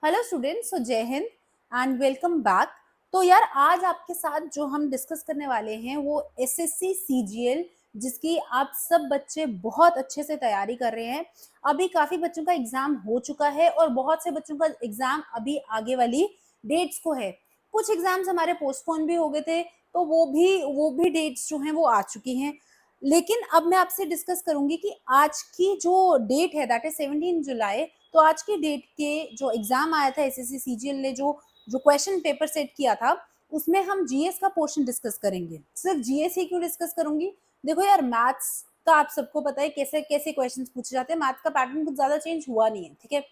Hello students, सो जय Hind and welcome back. तो यार आज आपके साथ जो हम डिस्कस करने वाले हैं वो एसएससी सीजीएल, जिसकी आप सब बच्चे बहुत अच्छे से तैयारी कर रहे हैं। अभी काफी बच्चों का एग्जाम हो चुका है और बहुत से बच्चों का एग्जाम अभी आगे वाली डेट्स को है। कुछ एग्जाम्स हमारे पोस्टपोन भी हो गए थे, तो वो भी डेट्स जो हैं वो आ चुकी हैं। लेकिन अब मैं आपसे डिस्कस करूंगी कि आज की जो डेट है दैट इज 17 जुलाई। तो आज की डेट के जो एग्जाम आया था एसएससी सीजीएल ने जो जो क्वेश्चन पेपर सेट किया था, उसमें हम जीएस का पोर्शन डिस्कस करेंगे। सिर्फ जीएस ही क्यों डिस्कस करूंगी? देखो यार, मैथ्स का आप सबको पता है कैसे कैसे क्वेश्चंस पूछे जाते हैं। मैथ्स का पैटर्न कुछ ज्यादा चेंज हुआ नहीं है, ठीक है।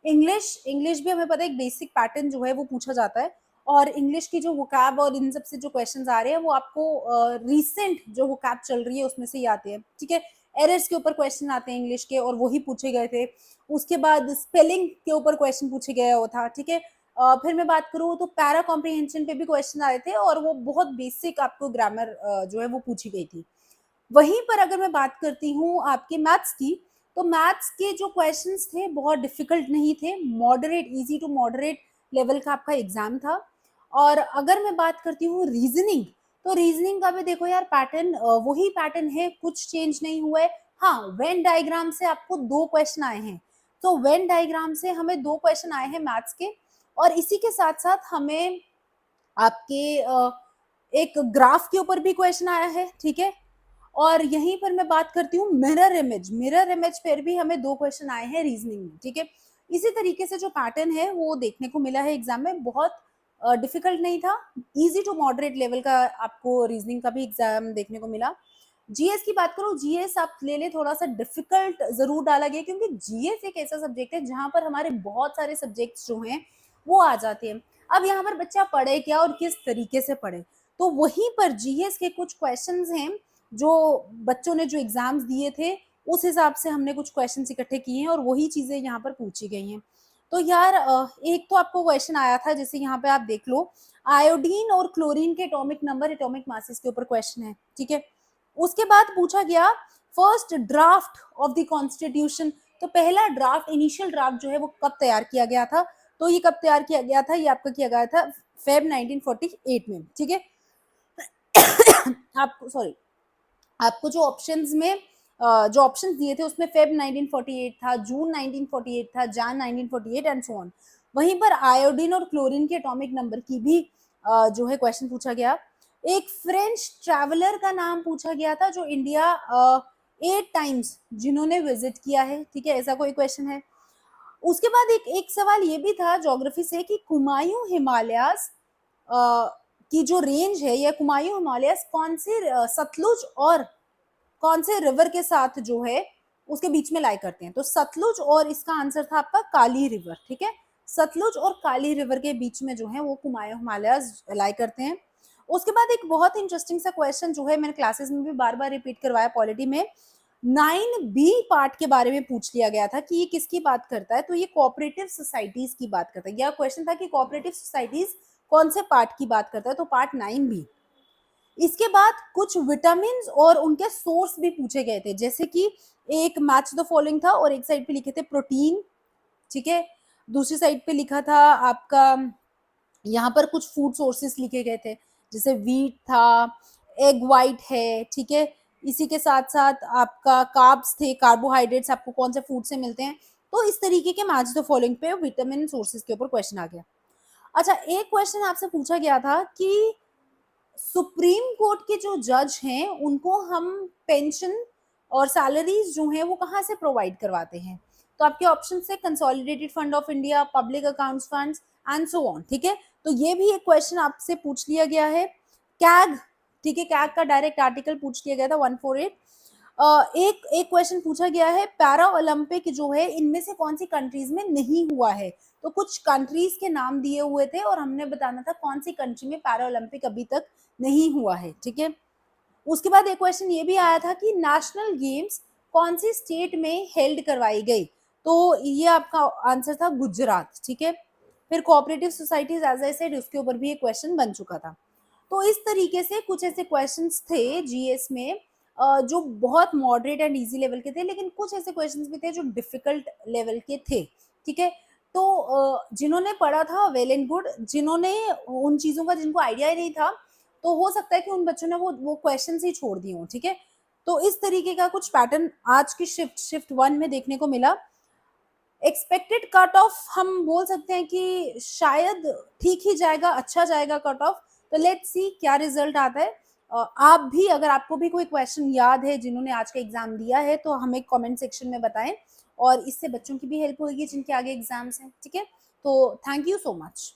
इंग्लिश इंग्लिश भी हमें पता है, एक बेसिक पैटर्न जो है वो पूछा जाता है। और इंग्लिश की जो वोकैब और इन सब से जो क्वेश्चंस आ रहे हैं वो आपको रीसेंट जो वोकैब चल रही है उसमें से ही आते हैं, ठीक है। एरर्स के ऊपर क्वेश्चन आते हैं इंग्लिश के, और वही पूछे गए थे। उसके बाद स्पेलिंग के ऊपर क्वेश्चन पूछे गया वो था, ठीक है। फिर मैं बात करूँ तो पैरा कॉम्प्रिहेंशन पे भी क्वेश्चन आए थे, और वो बहुत बेसिक आपको ग्रामर जो है वो पूछी गई थी। वहीं पर अगर मैं बात करती हूँ आपके मैथ्स की, तो मैथ्स के जो क्वेश्चंस थे बहुत डिफिकल्ट नहीं थे, moderate, easy to moderate level का आपका एग्जाम था। और अगर मैं बात करती हूँ रीजनिंग, तो रीजनिंग का भी देखो यार पैटर्न वही पैटर्न है, कुछ चेंज नहीं हुआ है। हाँ, वेन डायग्राम से आपको 2 क्वेश्चन आए हैं। तो वेन डायग्राम से हमें 2 क्वेश्चन आए हैं मैथ्स के। और इसी के साथ साथ हमें आपके एक ग्राफ के ऊपर भी क्वेश्चन आया है, ठीक है। और यहीं पर मैं बात करती हूँ मिरर इमेज पर भी हमें 2 क्वेश्चन आए हैं रीजनिंग में, ठीक है। इसी तरीके से जो पैटर्न है वो देखने को मिला है एग्जाम में, बहुत डिफिकल्ट नहीं था, इजी टू मॉडरेट लेवल का आपको रीजनिंग का भी एग्जाम देखने को मिला। जीएस की बात करो, जीएस आप ले ले, थोड़ा सा डिफिकल्ट जरूर डाला गया, क्योंकि जीएस एक ऐसा सब्जेक्ट है जहां पर हमारे बहुत सारे सब्जेक्ट्स जो हैं वो आ जाते हैं। अब यहाँ पर बच्चा पढ़े क्या और किस तरीके से पढ़े, तो वहीं पर जीएस के कुछ क्वेश्चंस हैं जो बच्चों ने जो एग्जाम्स दिए थे उस हिसाब से हमने कुछ क्वेश्चंस इकट्ठे किए हैं और वही चीजें यहाँ पर पूछी गई हैं। तो यार एक तो आपको क्वेश्चन आया था, जैसे यहाँ पे आप देख लो, आयोडीन और क्लोरीन के एटॉमिक नंबर, एटॉमिक मासेस के ऊपर क्वेश्चन है, ठीक है। उसके बाद पूछा गया first draft of the constitution. तो पहला ड्राफ्ट, इनिशियल ड्राफ्ट जो है वो कब तैयार किया गया था? तो ये कब तैयार किया गया था? ये आपका किया गया था फेब 1948 में, ठीक है। आपको सॉरी, आपको जो ऑप्शंस में जो ऑप्शंस दिए थे उसमें फेब 1948 था, जून 1948 था, जान 1948 एंड सो ऑन। वहीं पर आयोडीन और क्लोरीन के एटॉमिक नंबर की भी जो है क्वेश्चन पूछा गया। एक फ्रेंच ट्रैवलर का नाम पूछा गया था जो इंडिया 8 टाइम्स जिन्होंने विजिट किया है, ठीक है, ऐसा कोई क्वेश्चन है। उसके बाद एक एक सवाल ये भी था ज्योग्राफी से कि कुमायूं हिमालयास की जो रेंज है, या कुमायूं हिमालयास कौन से सतलुज और कौन से रिवर के साथ जो है उसके बीच में लाई करते हैं? तो सतलुज, और इसका आंसर था आपका काली रिवर, ठीक है। सतलुज और काली रिवर के बीच में जो है वो कुमायूं हिमालयास लाई करते हैं। उसके बाद एक बहुत इंटरेस्टिंग सा क्वेश्चन जो है मैंने क्लासेस में भी बार बार रिपीट करवाया, पॉलिटी में 9B पार्ट के बारे में पूछ लिया गया था कि ये किसकी बात करता है। तो ये कोऑपरेटिव सोसाइटीज की बात करता है। यह क्वेश्चन था कि कोऑपरेटिव सोसाइटीज कौन से पार्ट की बात करता है, तो पार्ट 9B। इसके बाद कुछ विटामिन और उनके सोर्स भी पूछे गए थे, जैसे कि एक मैच द फॉलोइंग था और एक साइड पे लिखे थे प्रोटीन, ठीक है। दूसरी साइड पे लिखा था आपका, यहाँ पर कुछ फूड सोर्सेस लिखे गए थे, जैसे व्हीट था, एग वाइट है, ठीक है। इसी के साथ साथ आपका कार्ब्स थे, कार्बोहाइड्रेट्स आपको कौन से फूड से मिलते हैं। तो इस तरीके के मैच द फॉलोइंग पे विटामिन सोर्सेज के ऊपर क्वेश्चन आ गया। अच्छा, एक क्वेश्चन आपसे पूछा गया था कि सुप्रीम कोर्ट के जो जज हैं उनको हम पेंशन और सैलरीज जो हैं वो कहाँ से प्रोवाइड करवाते हैं? तो आपके ऑप्शन है consolidated fund of India, public accounts funds and so on, ठीक है। तो ये भी एक क्वेश्चन आपसे पूछ लिया गया है। कैग, ठीक है, कैग का डायरेक्ट आर्टिकल पूछ लिया गया था 148। एक एक क्वेश्चन पूछा गया है पैरा ओलंपिक जो है इनमें से कौन सी कंट्रीज में नहीं हुआ है। तो कुछ कंट्रीज के नाम दिए हुए थे और हमने बताना था कौन सी कंट्री में पैरा ओलंपिक अभी तक नहीं हुआ है, ठीक है। उसके बाद एक क्वेश्चन ये भी आया था कि नेशनल गेम्स कौन सी स्टेट में हेल्ड करवाई गई। तो ये आपका आंसर था गुजरात, ठीक है। फिर cooperative societies as I said, उसके ऊपर भी एक क्वेश्चन बन चुका था। तो इस तरीके से कुछ ऐसे क्वेश्चंस थे जीएस में जो बहुत मॉडरेट एंड इजी लेवल के थे, लेकिन कुछ ऐसे क्वेश्चंस भी थे जो डिफिकल्ट लेवल के थे, ठीक है। तो जिन्होंने पढ़ा था वेल एंड गुड, जिन्होंने उन चीज़ों का जिनको आइडिया ही नहीं था, तो हो सकता है कि उन बच्चों ने वो क्वेश्चंस ही छोड़ दिए हों, ठीक है? तो इस तरीके का कुछ पैटर्न आज की शिफ्ट 1 में देखने को मिला। एक्सपेक्टेड कट ऑफ हम बोल सकते हैं कि शायद ठीक ही जाएगा, अच्छा जाएगा कट ऑफ। तो लेट्स सी क्या रिजल्ट आता है। आप भी अगर आपको भी कोई क्वेश्चन याद है जिन्होंने आज का एग्जाम दिया है तो हमें कमेंट सेक्शन में बताएं, और इससे बच्चों की भी हेल्प होगी जिनके आगे एग्जाम्स हैं, ठीक है? तो थैंक यू सो मच।